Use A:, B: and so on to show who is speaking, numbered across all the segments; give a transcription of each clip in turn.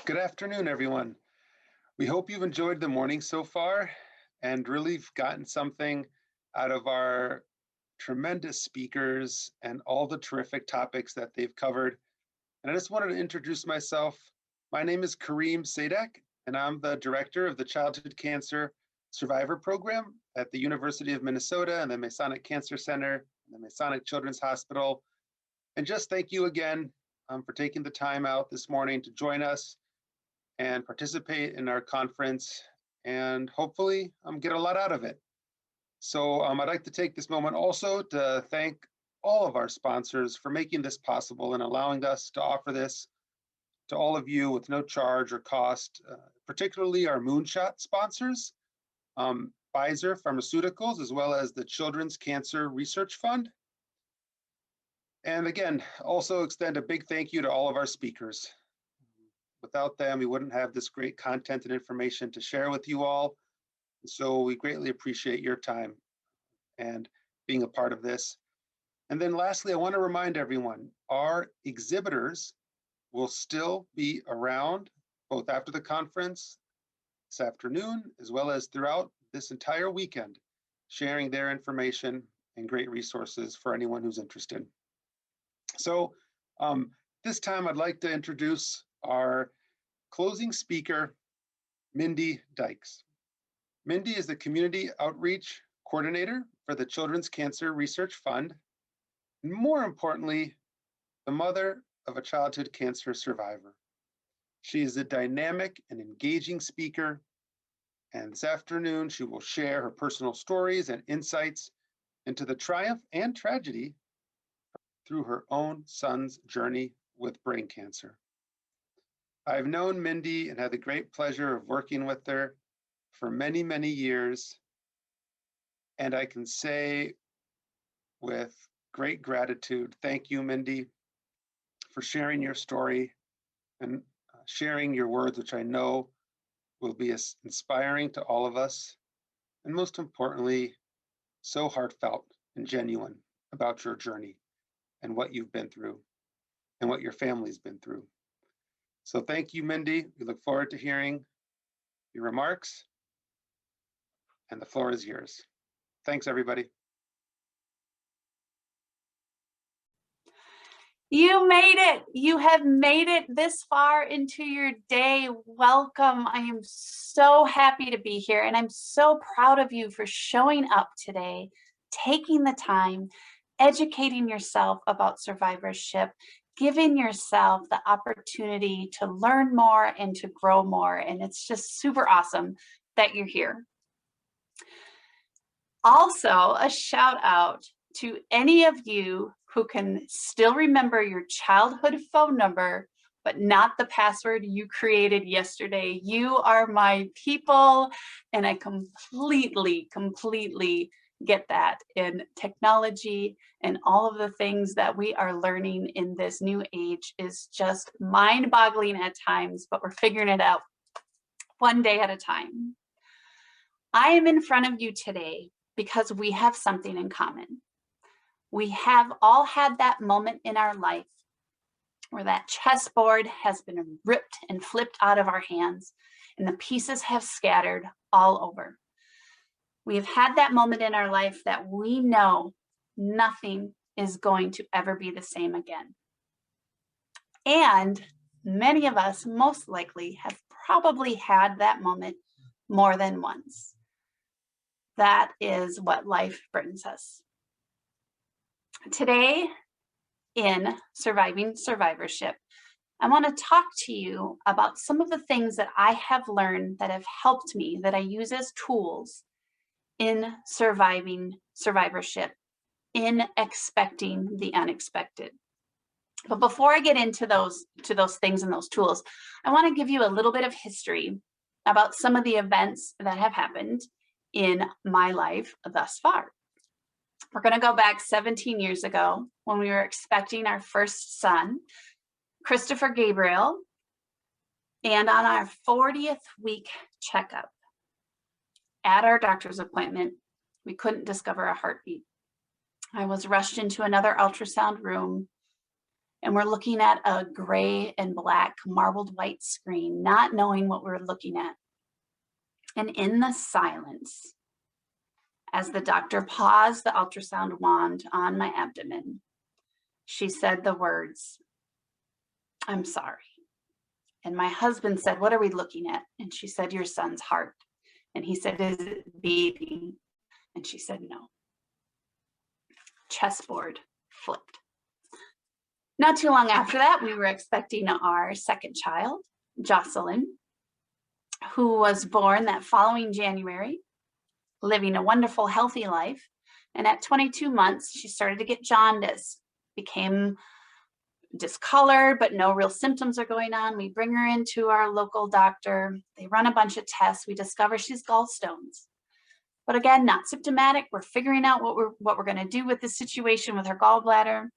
A: Good afternoon, everyone. We hope you've enjoyed the morning so far and really gotten something out of our tremendous speakers and all the terrific topics that they've covered. And I just wanted to introduce myself. My name is Kareem Sadek, and I'm the director of the Childhood Cancer Survivor Program at the University of Minnesota and the Masonic Cancer Center and the Masonic Children's Hospital. And just thank you again for taking the time out this morning to join us and participate in our conference and hopefully get a lot out of it. So I'd like to take this moment also to thank all of our sponsors for making this possible and allowing us to offer this to all of you with no charge or cost, particularly our Moonshot sponsors, Pfizer Pharmaceuticals, as well as the Children's Cancer Research Fund. And again, also extend a big thank you to all of our speakers. Without them, we wouldn't have this great content and information to share with you all. So we greatly appreciate your time and being a part of this. And then lastly, I want to remind everyone, our exhibitors will still be around both after the conference this afternoon, as well as throughout this entire weekend, sharing their information and great resources for anyone who's interested. So this time I'd like to introduce our closing speaker, Mindy Dykes. Mindy is the Community Outreach Coordinator for the Children's Cancer Research Fund, and more importantly, the mother of a childhood cancer survivor. She is a dynamic and engaging speaker, and this afternoon she will share her personal stories and insights into the triumph and tragedy through her own son's journey with brain cancer. I've known Mindy and had the great pleasure of working with her for many, many years. And I can say with great gratitude, thank you, Mindy, for sharing your story and sharing your words, which I know will be inspiring to all of us. And most importantly, so heartfelt and genuine about your journey and what you've been through and what your family's been through. So thank you, Mindy. We look forward to hearing your remarks, and the floor is yours. Thanks, everybody.
B: You made it. You have made it this far into your day. Welcome. I am so happy to be here, and I'm so proud of you for showing up today, taking the time, educating yourself about survivorship, giving yourself the opportunity to learn more and to grow more. And it's just super awesome that you're here. Also, a shout out to any of you who can still remember your childhood phone number, but not the password you created yesterday. You are my people, and I completely get that. In technology and all of the things that we are learning in this new age is just mind-boggling at times, but we're figuring it out one day at a time. I am in front of you today because we have something in common. We have all had that moment in our life where that chessboard has been ripped and flipped out of our hands and the pieces have scattered all over. We have had that moment in our life that we know nothing is going to ever be the same again. And many of us most likely have probably had that moment more than once. That is what life brings us. Today, in Surviving Survivorship, I want to talk to you about some of the things that I have learned that have helped me, that I use as tools in surviving survivorship, in expecting the unexpected. But before I get into those things and those tools, I want to give you a little bit of history about some of the events that have happened in my life thus far. We're going to go back 17 years ago when we were expecting our first son, Christopher Gabriel, and on our 40th week checkup at our doctor's appointment, we couldn't discover a heartbeat. I was rushed into another ultrasound room, And we're looking at a gray and black marbled white screen, not knowing what we're looking at. And in the silence, as the doctor paused the ultrasound wand on my abdomen, she said the words, "I'm sorry." And my husband said, "What are we looking at?" And she said, "Your son's heart." And he said, "Is it beating?" And she said, "No." Chessboard flipped. Not too long after that, we were expecting our second child, Jocelyn, who was born that following January, living a wonderful, healthy life. And at 22 months, she started to get jaundice, became discolored, but no real symptoms are going on. We bring her into our local doctor. They run a bunch of tests. We discover she's gallstones. But again, not symptomatic. We're figuring out what we're going to do with this situation with her gallbladder.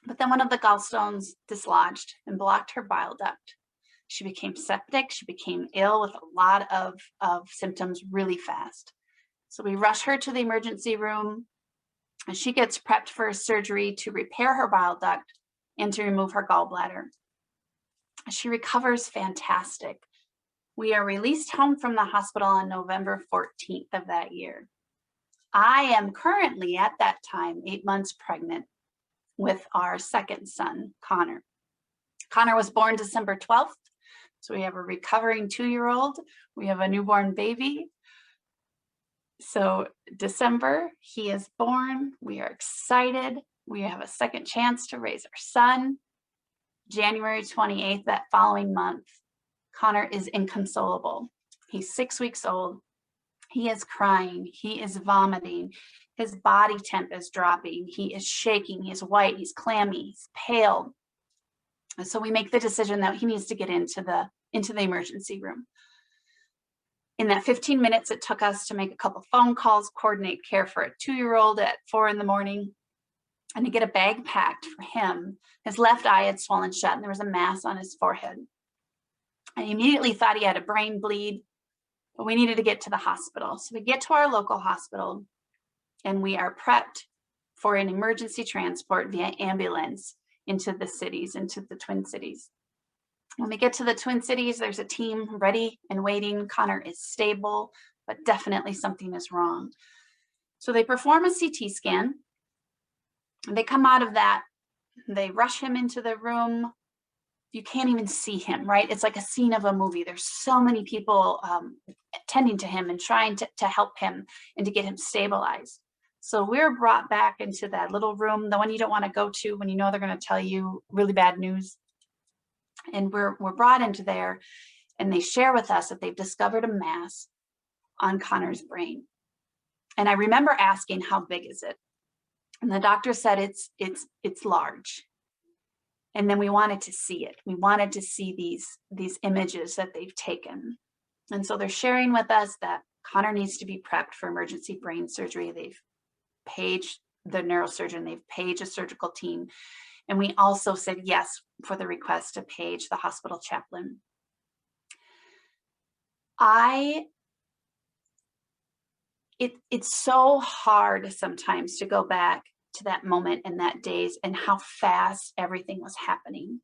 B: But then one of the gallstones dislodged and blocked her bile duct. She became septic. She became ill with a lot of symptoms really fast. So we rush her to the emergency room, and she gets prepped for a surgery to repair her bile duct and to remove her gallbladder. She recovers fantastic. We are released home from the hospital on November 14th of that year. I am currently at that time 8 months pregnant with our second son, Connor. Connor was born December 12th. So we have a recovering 2-year-old. We have a newborn baby. So December, he is born. We are excited. We have a second chance to raise our son. January 28th, that following month, Connor is inconsolable. He's 6 weeks old. He is crying. He is vomiting. His body temp is dropping. He is shaking. He is white. He's clammy. He's pale. And so we make the decision that he needs to get into the emergency room. In that 15 minutes, it took us to make a couple phone calls, coordinate care for a 2-year-old at 4 in the morning, and to get a bag packed for him. His left eye had swollen shut, and there was a mass on his forehead. I immediately thought he had a brain bleed, but we needed to get to the hospital. So we get to our local hospital, and we are prepped for an emergency transport via ambulance into the cities, into the Twin Cities. When we get to the Twin Cities, there's a team ready and waiting. Connor is stable, but definitely something is wrong. So they perform a CT scan. They come out of that. They rush him into the room. You can't even see him, right? It's like a scene of a movie. There's so many people tending to him and trying to help him and to get him stabilized. So we're brought back into that little room, the one you don't want to go to when you know they're going to tell you really bad news. And we're brought into there, and they share with us that they've discovered a mass on Connor's brain. And I remember asking, how big is it? And the doctor said it's large. And then we wanted to see it. We wanted to see these images that they've taken. And so they're sharing with us that Connor needs to be prepped for emergency brain surgery. They've paged the neurosurgeon, they've paged a surgical team. And we also said yes for the request to page the hospital chaplain. It's so hard sometimes to go back to that moment and that days and how fast everything was happening.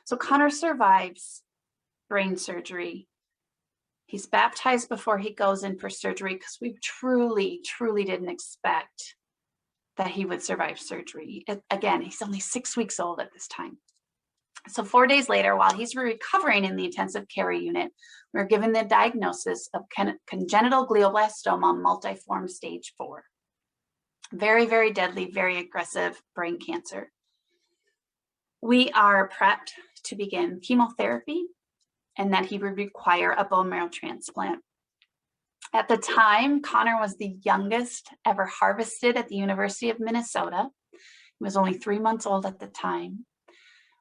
B: So Connor survives brain surgery. He's baptized before he goes in for surgery because we truly, truly didn't expect that he would survive surgery. Again, he's only 6 weeks old at this time. So 4 days later, while he's recovering in the intensive care unit, we're given the diagnosis of congenital glioblastoma multiforme stage 4. Very, very deadly, very aggressive brain cancer. We are prepped to begin chemotherapy and that he would require a bone marrow transplant. At the time, Connor was the youngest ever harvested at the University of Minnesota. He was only 3 months old at the time.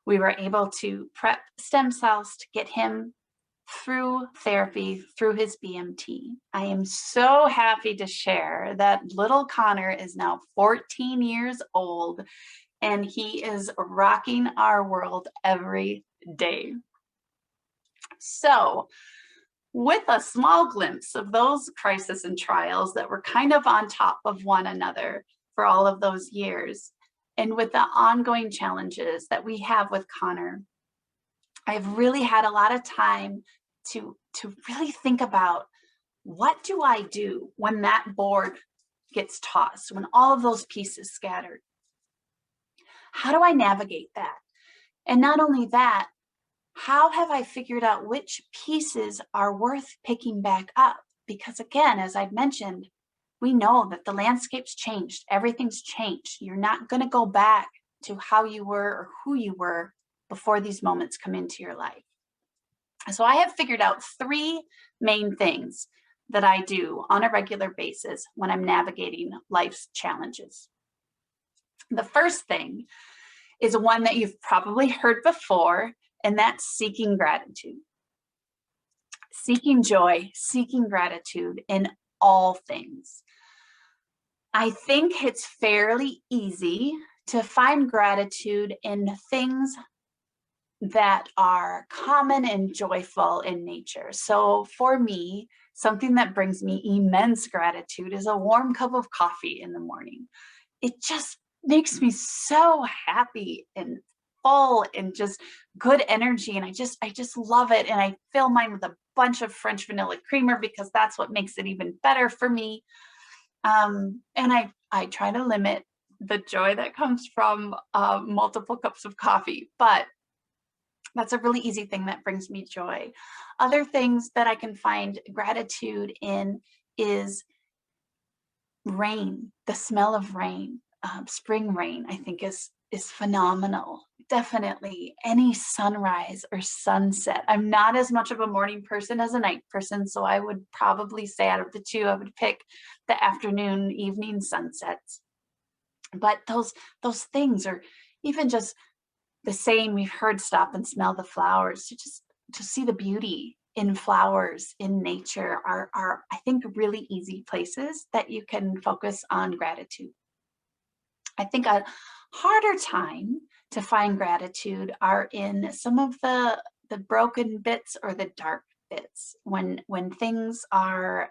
B: We were able to prep stem cells to get him through therapy, through his BMT. I am so happy to share that little Connor is now 14 years old, and he is rocking our world every day. So, with a small glimpse of those crises and trials that were kind of on top of one another for all of those years, and with the ongoing challenges that we have with Connor, I've really had a lot of time to really think about, what do I do when that board gets tossed, when all of those pieces scattered? How do I navigate that? And not only that, how have I figured out which pieces are worth picking back up? Because again, as I've mentioned, we know that the landscape's changed, everything's changed. You're not going to go back to how you were or who you were before these moments come into your life. So I have figured out 3 main things that I do on a regular basis when I'm navigating life's challenges. The first thing is one that you've probably heard before, and that's seeking gratitude. Seeking joy, seeking gratitude in all things. I think it's fairly easy to find gratitude in things that are common and joyful in nature. So for me, something that brings me immense gratitude is a warm cup of coffee in the morning. It just makes me so happy and full and just good energy. And I just love it. And I fill mine with a bunch of French vanilla creamer because that's what makes it even better for me. And I try to limit the joy that comes from multiple cups of coffee, but that's a really easy thing that brings me joy. Other things that I can find gratitude in is rain, the smell of rain. Spring rain, I think, is phenomenal. Definitely any sunrise or sunset. I'm not as much of a morning person as a night person, so I would probably say out of the 2, I would pick the afternoon, evening sunsets. But those things, or even just the saying we've heard, stop and smell the flowers, to see the beauty in flowers, in nature, are I think really easy places that you can focus on gratitude. I think a harder time to find gratitude are in some of the broken bits or the dark bits, when things are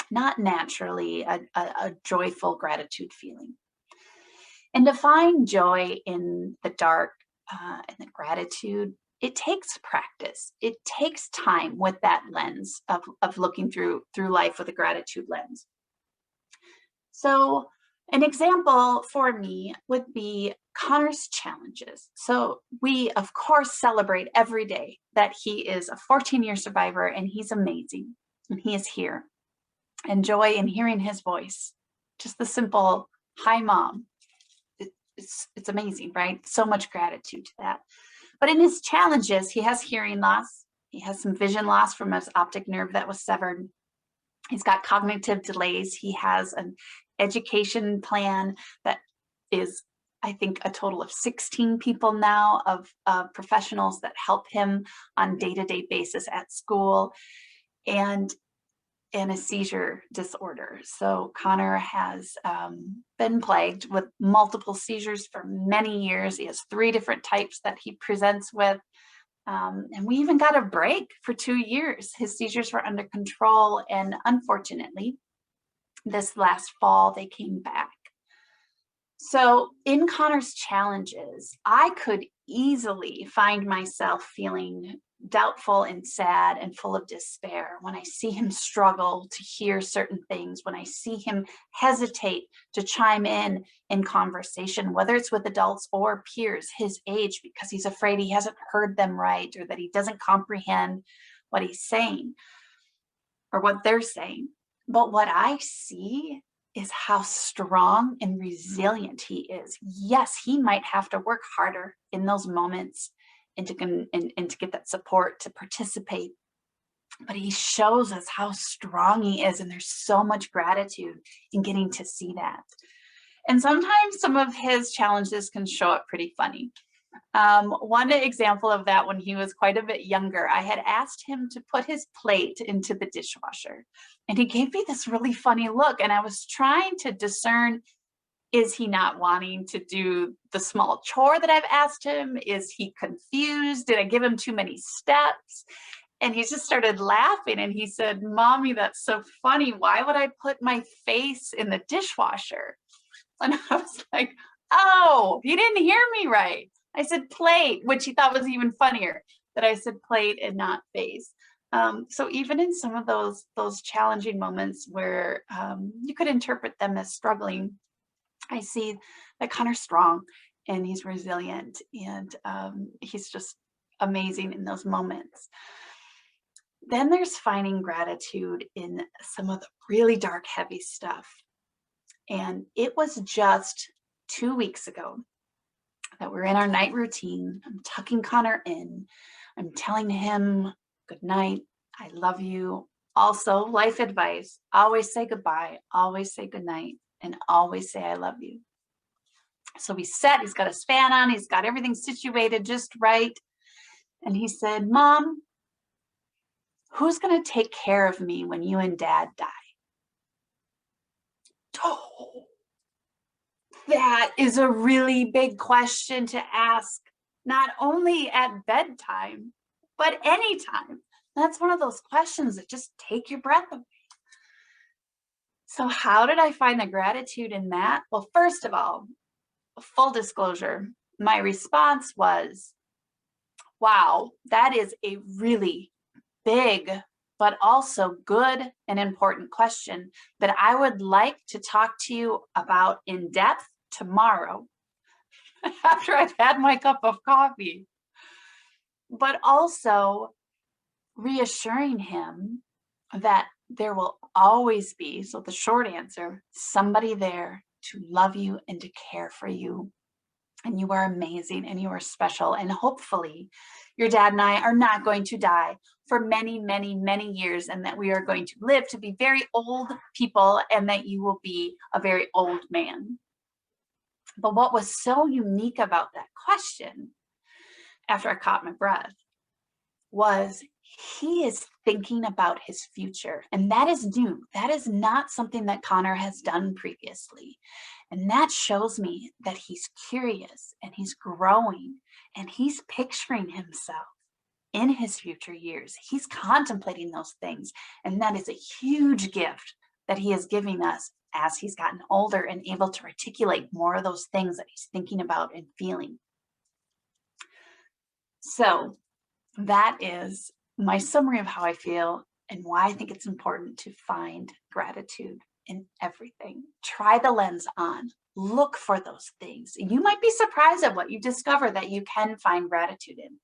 B: not naturally a joyful gratitude feeling. And to find joy in the dark and the gratitude, it takes practice. It takes time with that lens of looking through life with a gratitude lens. So an example for me would be Connor's challenges. So we, of course, celebrate every day that he is a 14-year survivor and he's amazing and he is here. And joy in hearing his voice, just the simple, hi, Mom. It's amazing, right? So much gratitude to that. But in his challenges, he has hearing loss. He has some vision loss from his optic nerve that was severed. He's got cognitive delays. He has an education plan that is, I think, a total of 16 people now of professionals that help him on day-to-day basis at school, and a seizure disorder. So Connor has been plagued with multiple seizures for many years. He has 3 different types that he presents with. And we even got a break for 2 years. His seizures were under control, and unfortunately, this last fall, they came back. So in Connor's challenges, I could easily find myself feeling doubtful and sad and full of despair when I see him struggle to hear certain things, when I see him hesitate to chime in conversation, whether it's with adults or peers his age, because he's afraid he hasn't heard them right, or that he doesn't comprehend what he's saying or what they're saying. But what I see is how strong and resilient he is. Yes, he might have to work harder in those moments and to get that support to participate, but he shows us how strong he is, and there's so much gratitude in getting to see that. And sometimes some of his challenges can show up pretty funny. One example of that, when he was quite a bit younger, I had asked him to put his plate into the dishwasher, and he gave me this really funny look, and I was trying to discern, is he not wanting to do the small chore that I've asked him? Is he confused? Did I give him too many steps? And he just started laughing, and he said, Mommy, that's so funny. Why would I put my face in the dishwasher? And I was like, oh, you didn't hear me right. I said plate, which he thought was even funnier that I said plate and not face. So even in some of those challenging moments where you could interpret them as struggling, I see that Connor's strong and he's resilient and he's just amazing in those moments. Then there's finding gratitude in some of the really dark, heavy stuff. And it was just 2 weeks ago that we're in our night routine. I'm tucking Connor in. I'm telling him good night. I love you. Also, life advice, always say goodbye, always say good night, and always say I love you. So we set, he's got his fan on, he's got everything situated just right. And he said, Mom, who's going to take care of me when you and Dad die? Oh, that is a really big question to ask, not only at bedtime, but anytime. That's one of those questions that just take your breath away. So how did I find the gratitude in that? Well, first of all, full disclosure, my response was, wow, that is a really big, but also good and important question that I would like to talk to you about in depth tomorrow after I've had my cup of coffee. But also reassuring him that there will always be, so the short answer, somebody there to love you and to care for you. And you are amazing and you are special. And hopefully your dad and I are not going to die for many, many, many years, and that we are going to live to be very old people and that you will be a very old man. But what was so unique about that question, after I caught my breath, was he is thinking about his future. And that is new. That is not something that Connor has done previously. And that shows me that he's curious and he's growing and he's picturing himself in his future years. He's contemplating those things. And that is a huge gift that he is giving us as he's gotten older and able to articulate more of those things that he's thinking about and feeling. So that is my summary of how I feel and why I think it's important to find gratitude in everything. Try the lens on. Look for those things. You might be surprised at what you discover that you can find gratitude in.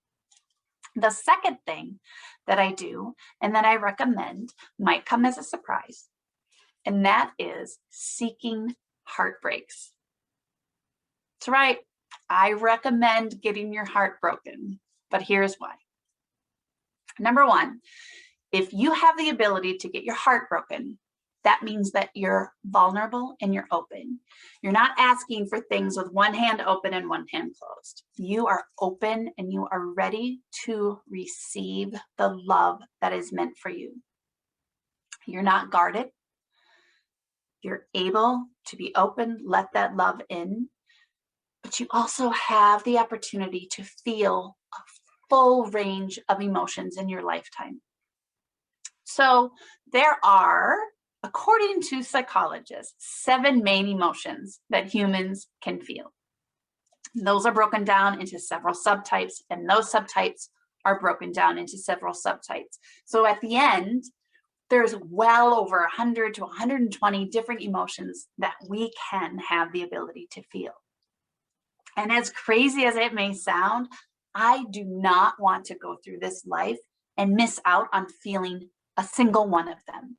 B: The second thing that I do and that I recommend might come as a surprise, and that is seeking heartbreaks. That's right. I recommend getting your heart broken, but here's why. Number one, if you have the ability to get your heart broken, that means that you're vulnerable and you're open. You're not asking for things with one hand open and one hand closed. You are open and you are ready to receive the love that is meant for you. You're not guarded. You're able to be open, let that love in, but you also have the opportunity to feel a full range of emotions in your lifetime. So there are, according to psychologists, 7 main emotions that humans can feel. Those are broken down into several subtypes, and those subtypes are broken down into several subtypes. So at the end, there's well over 100 to 120 different emotions that we can have the ability to feel. And as crazy as it may sound, I do not want to go through this life and miss out on feeling a single one of them.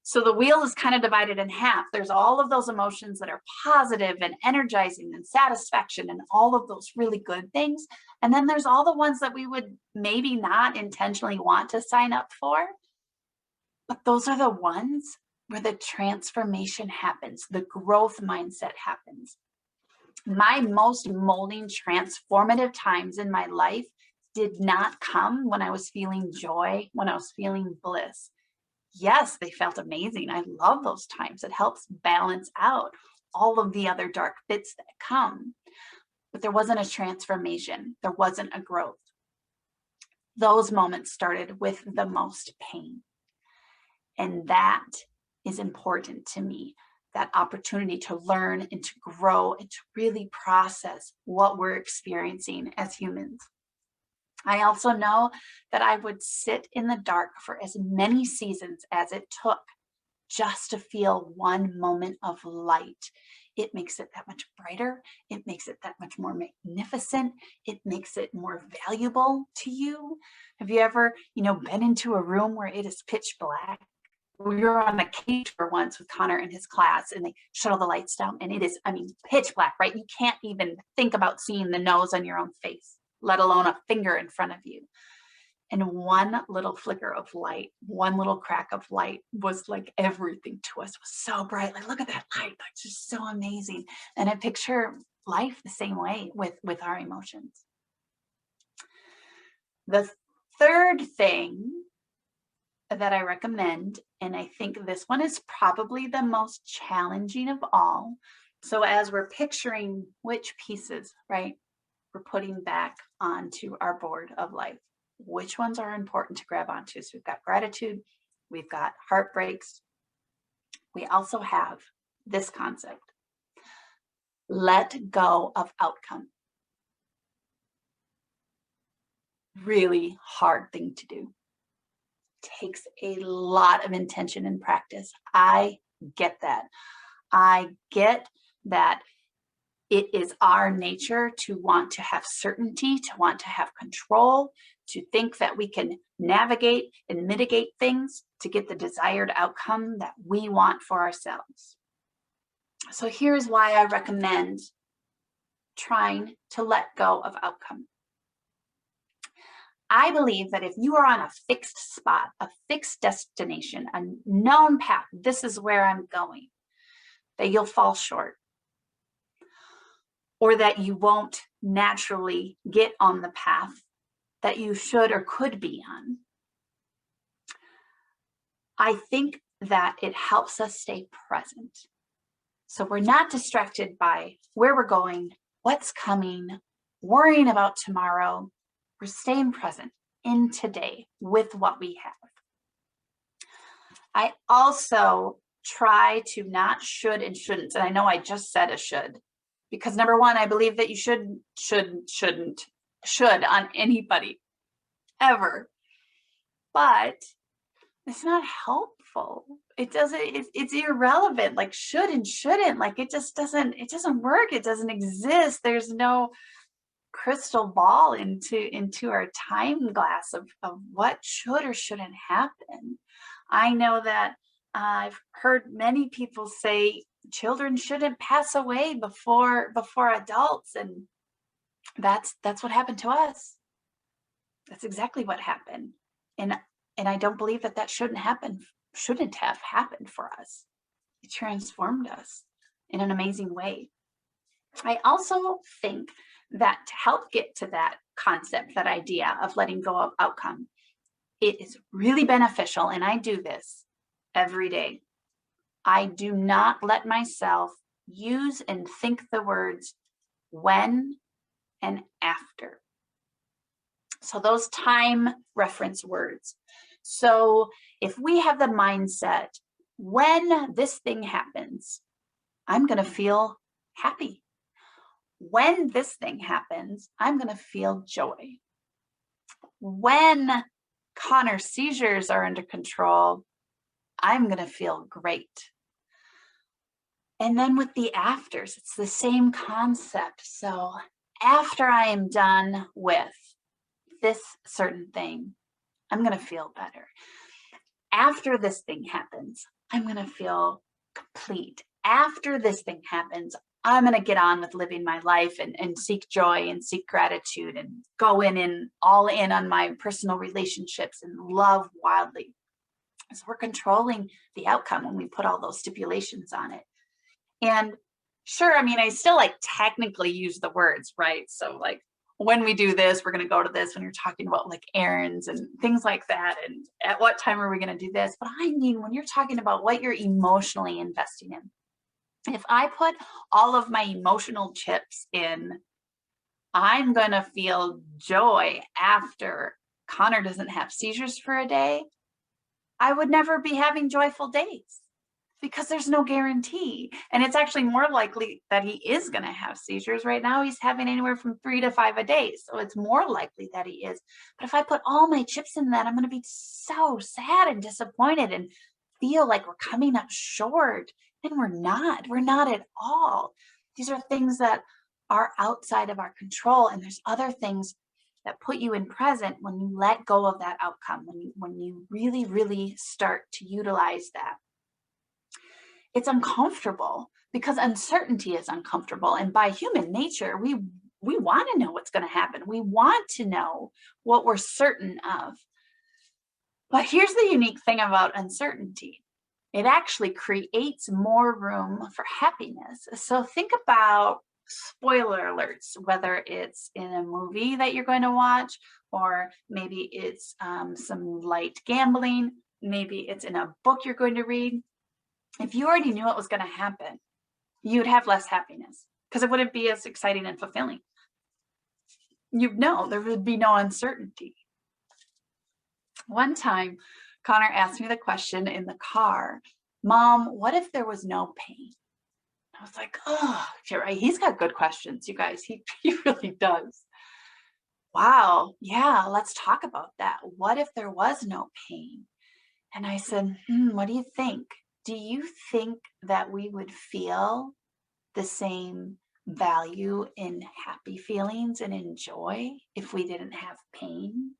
B: So the wheel is kind of divided in half. There's all of those emotions that are positive and energizing and satisfaction and all of those really good things. And then there's all the ones that we would maybe not intentionally want to sign up for. But those are the ones where the transformation happens, the growth mindset happens. My most molding, transformative times in my life did not come when I was feeling joy, when I was feeling bliss. Yes, they felt amazing. I love those times. It helps balance out all of the other dark bits that come. But there wasn't a transformation. There wasn't a growth. Those moments started with the most pain. And that is important to me. that opportunity to learn and to grow and to really process what we're experiencing as humans. I also know that I would sit in the dark for as many seasons as it took just to feel one moment of light. It makes it that much brighter. It makes it that much more magnificent. It makes it more valuable to you. Have you ever, been into a room where it is pitch black? We were on a cage tour once with Connor and his class, and they shut all the lights down, and it is, pitch black, right? You can't even think about seeing the nose on your own face, let alone a finger in front of you. And one little flicker of light, one little crack of light was like everything to us. It was so bright. Like, look at that light. It's just so amazing. And I picture life the same way with our emotions. The third thing that I recommend, and I think this one is probably the most challenging of all. So as we're picturing which pieces, right, we're putting back onto our board of life, which ones are important to grab onto? So we've got gratitude, we've got heartbreaks. We also have this concept: let go of outcome. Really hard thing to do. Takes a lot of intention and practice. I get that. I get that it is our nature to want to have certainty, to want to have control, to think that we can navigate and mitigate things to get the desired outcome that we want for ourselves. So here's why I recommend trying to let go of outcome. I believe that if you are on a fixed spot, a fixed destination, a known path, this is where I'm going, that you'll fall short, or that you won't naturally get on the path that you should or could be on. I think that it helps us stay present. So we're not distracted by where we're going, what's coming, worrying about tomorrow. We're staying present in today with what we have. I also try to not should and shouldn't. And I know I just said a should, because number one, I believe that you shouldn't on anybody ever, but it's not helpful. It doesn't, it's irrelevant. Like should and shouldn't, like it doesn't work. It doesn't exist. There's no crystal ball into our time glass of what should or shouldn't happen. I know that I've heard many people say children shouldn't pass away before adults, and that's what happened to us. That's exactly what happened, and I don't believe that shouldn't have happened for us. It transformed us in an amazing way. I also think that to help get to that concept, that idea of letting go of outcome, it is really beneficial, and I do this every day. I do not let myself use and think the words when and after. So those time reference words. So if we have the mindset, when this thing happens, I'm going to feel happy. When this thing happens, I'm going to feel joy. When Connor's seizures are under control, I'm going to feel great. And then with the afters, it's the same concept. So after I am done with this certain thing, I'm going to feel better. After this thing happens, I'm going to feel complete. After this thing happens, I'm going to get on with living my life and seek joy and seek gratitude and go all in on my personal relationships and love wildly. So we're controlling the outcome when we put all those stipulations on it. And sure, I still technically use the words, right? So when we do this, we're going to go to this, when you're talking about errands and things like that. And at what time are we going to do this? But when you're talking about what you're emotionally investing in, if I put all of my emotional chips in, I'm going to feel joy after Connor doesn't have seizures for a day, I would never be having joyful days. because there's no guarantee. And it's actually more likely that he is going to have seizures. Right now, he's having anywhere from 3 to 5 a day. So it's more likely that he is. But if I put all my chips in that, I'm going to be so sad and disappointed and feel like we're coming up short. And we're not. We're not at all. These are things that are outside of our control. And there's other things that put you in present when you let go of that outcome, when you really, really start to utilize that. It's uncomfortable because uncertainty is uncomfortable. And by human nature, we want to know what's going to happen. We want to know what we're certain of. But here's the unique thing about uncertainty. It actually creates more room for happiness. So think about spoiler alerts, whether it's in a movie that you're going to watch, or maybe it's some light gambling, maybe it's in a book you're going to read. If you already knew what was going to happen, you'd have less happiness because it wouldn't be as exciting and fulfilling. You'd know there would be no uncertainty. One time, Connor asked me the question in the car, Mom, what if there was no pain? I was like, oh, you're right. He's got good questions, you guys. He really does. Wow. Yeah, let's talk about that. What if there was no pain? And I said, what do you think? Do you think that we would feel the same value in happy feelings and in joy if we didn't have pain,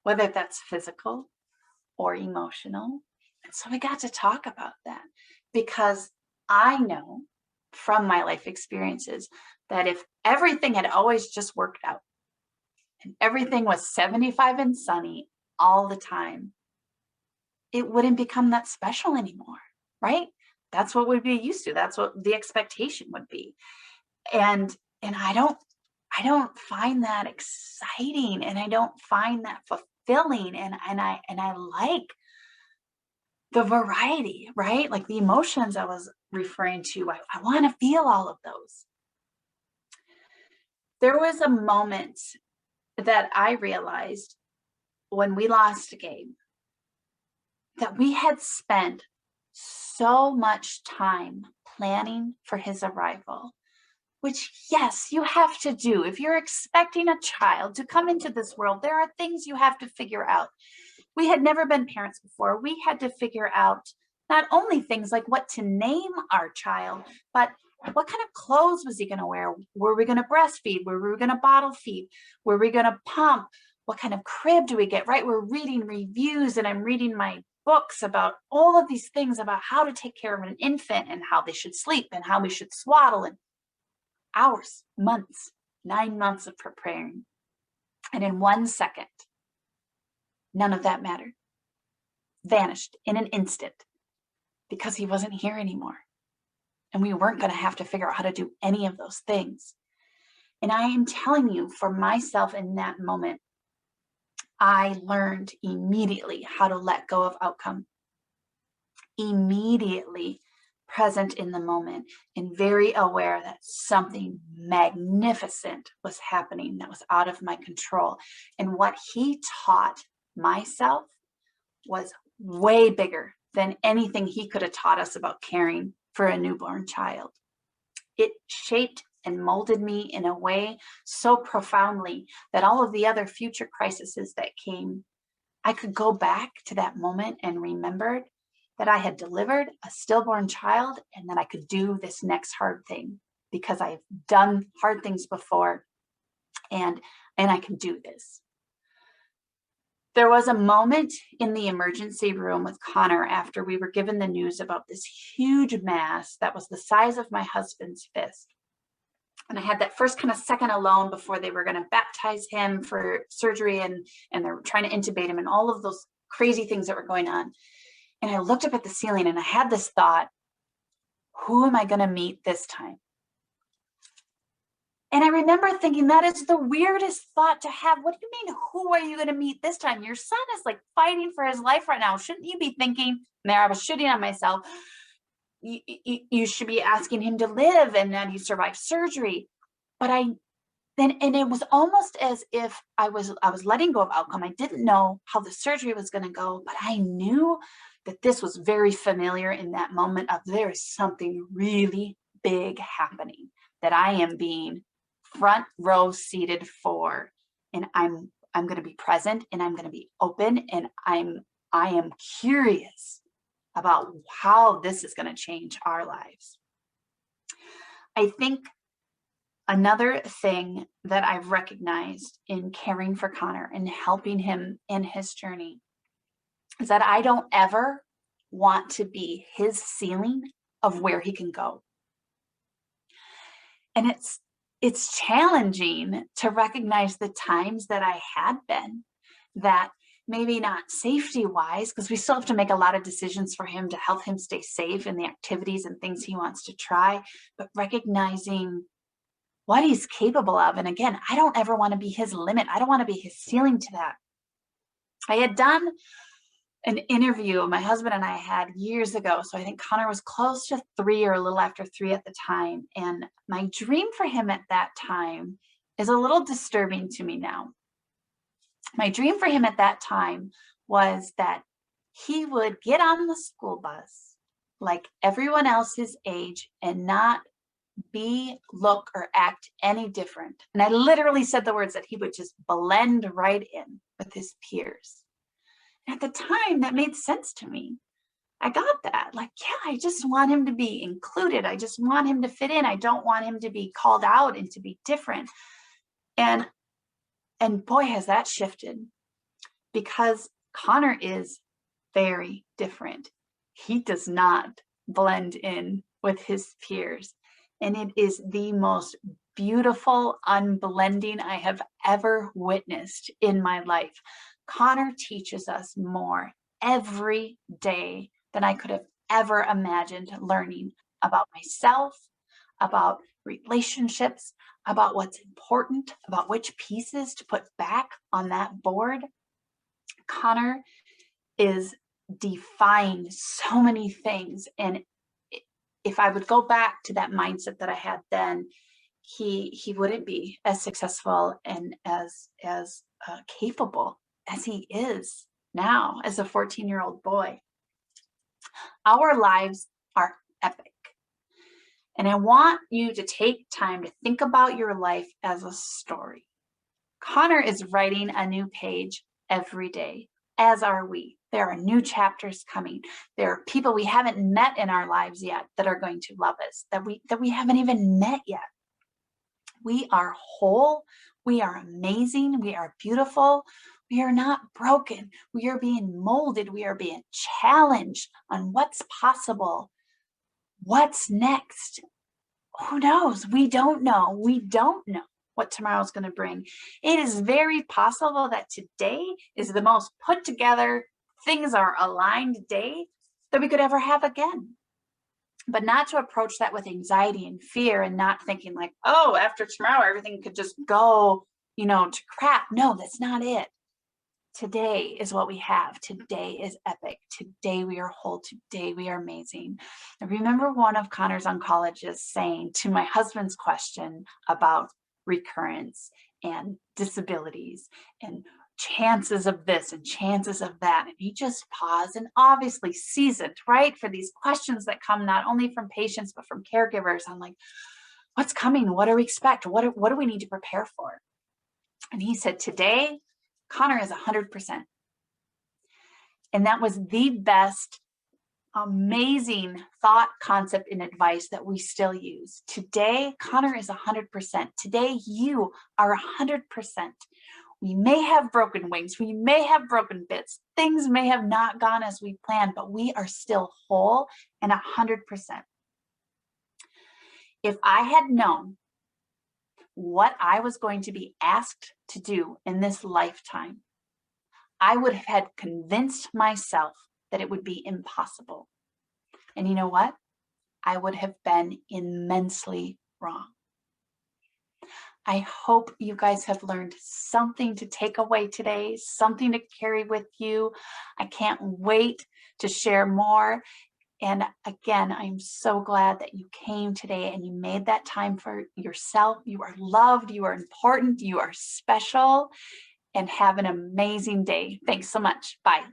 B: whether that's physical or emotional? And so we got to talk about that because I know from my life experiences that if everything had always just worked out and everything was 75 and sunny all the time, it wouldn't become that special anymore. Right? That's what we'd be used to. That's what the expectation would be. And I don't find that exciting, and I don't find that fulfilling. And I like the variety, right? Like the emotions I was referring to. I want to feel all of those. There was a moment that I realized when we lost a game that we had spent so much time planning for his arrival, which, yes, you have to do. If you're expecting a child to come into this world, there are things you have to figure out. We had never been parents before. We had to figure out not only things like what to name our child, but what kind of clothes was he going to wear? Were we going to breastfeed? Were we going to bottle feed? Were we going to pump? What kind of crib do we get, right? We're reading reviews, and I'm reading my books about all of these things about how to take care of an infant and how they should sleep and how we should swaddle, and hours, months, 9 months of preparing. And in 1 second, none of that mattered. Vanished in an instant because he wasn't here anymore. And we weren't going to have to figure out how to do any of those things. And I am telling you, for myself in that moment, I learned immediately how to let go of outcome. Immediately present in the moment and very aware that something magnificent was happening that was out of my control. And what he taught myself was way bigger than anything he could have taught us about caring for a newborn child. It shaped and molded me in a way so profoundly that all of the other future crises that came, I could go back to that moment and remembered that I had delivered a stillborn child and that I could do this next hard thing because I've done hard things before, and I can do this. There was a moment in the emergency room with Connor after we were given the news about this huge mass that was the size of my husband's fist. And I had that first kind of second alone before they were going to baptize him for surgery, and they're trying to intubate him and all of those crazy things that were going on. And I looked up at the ceiling and I had this thought, who am I going to meet this time? And I remember thinking, that is the weirdest thought to have. What do you mean, who are you going to meet this time? Your son is like fighting for his life right now. Shouldn't you be thinking, there, I was shooting on myself, you should be asking him to live and that he survived surgery. But and it was almost as if I was letting go of outcome. I didn't know how the surgery was going to go, but I knew that this was very familiar in that moment of there is something really big happening that I am being front row seated for, and I'm going to be present, and I'm going to be open, and I am curious about how this is going to change our lives. I think another thing that I've recognized in caring for Connor and helping him in his journey is that I don't ever want to be his ceiling of where he can go. And it's challenging to recognize the times that I had been that maybe not safety wise, because we still have to make a lot of decisions for him to help him stay safe in the activities and things he wants to try, but recognizing what he's capable of. And again, I don't ever want to be his limit. I don't want to be his ceiling to that. I had done an interview my husband and I had years ago. So I think Connor was close to 3 or a little after 3 at the time. And my dream for him at that time is a little disturbing to me now. My dream for him at that time was that he would get on the school bus like everyone else his age and not be, look, or act any different. And I literally said the words that he would just blend right in with his peers. At the time, that made sense to me. I got that. Like, yeah, I just want him to be included. I just want him to fit in. I don't want him to be called out and to be different. And boy, has that shifted, because Connor is very different. He does not blend in with his peers. And it is the most beautiful unblending I have ever witnessed in my life. Connor teaches us more every day than I could have ever imagined learning about myself, about relationships, about what's important, about which pieces to put back on that board. Connor is defying so many things. And if I would go back to that mindset that I had then, he wouldn't be as successful and as capable as he is now as a 14-year-old boy. Our lives are epic. And I want you to take time to think about your life as a story. Connor is writing a new page every day, as are we. There are new chapters coming. There are people we haven't met in our lives yet that are going to love us, that we haven't even met yet. We are whole. We are amazing. We are beautiful. We are not broken. We are being molded. We are being challenged on what's possible. What's next? Who knows? We don't know. We don't know what tomorrow's going to bring. It is very possible that today is the most put together, things are aligned day that we could ever have again. But not to approach that with anxiety and fear and not thinking like, oh, after tomorrow, everything could just go, to crap. No, that's not it. Today is what we have. Today is epic. Today we are whole. Today we are amazing. I remember one of Connor's oncologists saying to my husband's question about recurrence and disabilities and chances of this and chances of that. And he just paused, and obviously seasoned, right? For these questions that come not only from patients, but from caregivers on like, what's coming? What do we expect? What do we need to prepare for? And he said, today, Connor is 100%. And that was the best, amazing thought, concept, and advice that we still use. Today, Connor is 100%. Today, you are 100%. We may have broken wings. We may have broken bits. Things may have not gone as we planned, but we are still whole and 100%. If I had known what I was going to be asked to do in this lifetime, I would have had convinced myself that it would be impossible. And you know what? I would have been immensely wrong. I hope you guys have learned something to take away today, something to carry with you. I can't wait to share more. And again, I'm so glad that you came today and you made that time for yourself. You are loved, you are important, you are special, and have an amazing day. Thanks so much. Bye.